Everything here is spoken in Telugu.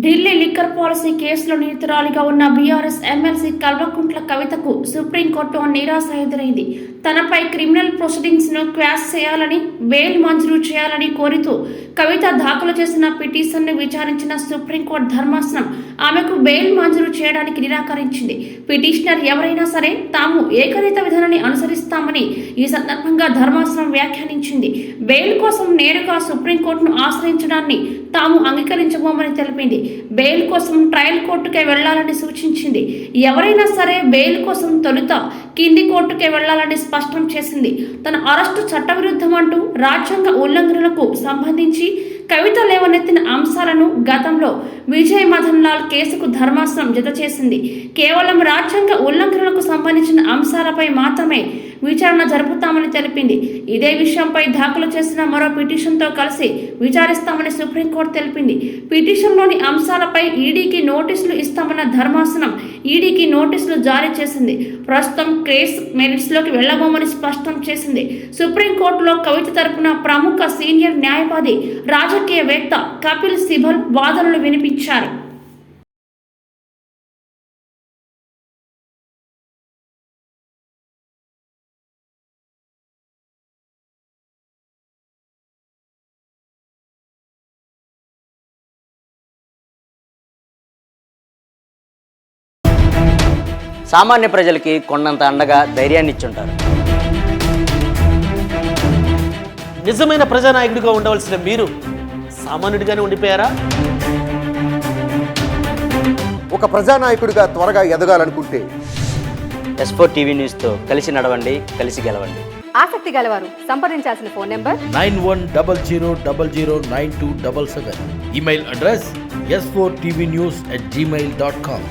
ఢిల్లీ లిక్కర్ పాలసీ కేసులో నిందితురాలిగా ఉన్న బీఆర్ఎస్ ఎమ్మెల్సీ కల్వకుంట్ల కవితకు సుప్రీంకోర్టు నిరాశ ఎదురైంది. తనపై క్రిమినల్ ప్రొసీడింగ్స్ ను క్వాష్ చేయాలని, బెయిల్ మంజూరు చేయాలని కోరుతూ కవిత దాఖలు చేసిన పిటిషన్ ను విచారించిన సుప్రీంకోర్టు ధర్మాసనం ఆమెకు బెయిల్ మంజూరు చేయడానికి నిరాకరించింది. పిటిషనర్ ఎవరైనా సరే తాము ఏకరీత విధానాన్ని అనుసరిస్తామని ఈ సందర్భంగా ధర్మాసనం వ్యాఖ్యానించింది. బెయిల్ కోసం నేరుగా సుప్రీంకోర్టును ఆశ్రయించడాన్ని తాము అంగీకరించబోమని తెలిపింది. బెయిల్ కోసం ట్రయల్ కోర్టుకే వెళ్లాలని సూచించింది. ఎవరైనా సరే బెయిల్ కోసం తొలుత కింది కోర్టుకే వెళ్లాలని స్పష్టం చేసింది. తన అరెస్టు చట్టవిరుద్ధమంటూ రాజ్యాంగ ఉల్లంఘనలకు సంబంధించి కవిత లేవనెత్తిన అంశాలను గతంలో విజయ్ మదన్ లాల్ కేసుకు ధర్మాసనం జత చేసింది. కేవలం రాజ్యాంగ ఉల్లంఘనలకు సంబంధించిన అంశాలపై మాత్రమే విచారణ జరుపుతామని తెలిపింది. ఇదే విషయంపై దాఖలు చేసిన మరో పిటిషన్తో కలిసి విచారిస్తామని సుప్రీంకోర్టు తెలిపింది. పిటిషన్లోని అంశాలపై ఈడీకి నోటీసులు ఇస్తామన్న ధర్మాసనం ఈడీకి నోటీసులు జారీ చేసింది. ప్రస్తుతం కేసు మెరిట్స్లోకి వెళ్లబోమని స్పష్టం చేసింది. సుప్రీంకోర్టులో కవిత తరపున ప్రముఖ సీనియర్ న్యాయవాది రాజకీయవేత్త కపిల్ సిబల్ వాదనలు వినిపించారు. సామాన్య ప్రజలకి కొండంత అండగా ధైర్యాన్ని ఇచ్చుంటారు. నిజమైన ప్రజానాయకుడిగా ఉండవలసిన మీరు సామాన్యుడిగానే ఉండిపోయారా? ఒక ప్రజానాయకుడిగా త్వరగా ఎదగాలనుకుంటే S4 టీవీ న్యూస్తో కలిసి నడవండి, కలిసి గెలవండి. ఆసక్తి గలవారు సంప్రదించాల్సిన phone number 9100009277. Email address s4tvnews@gmail.com.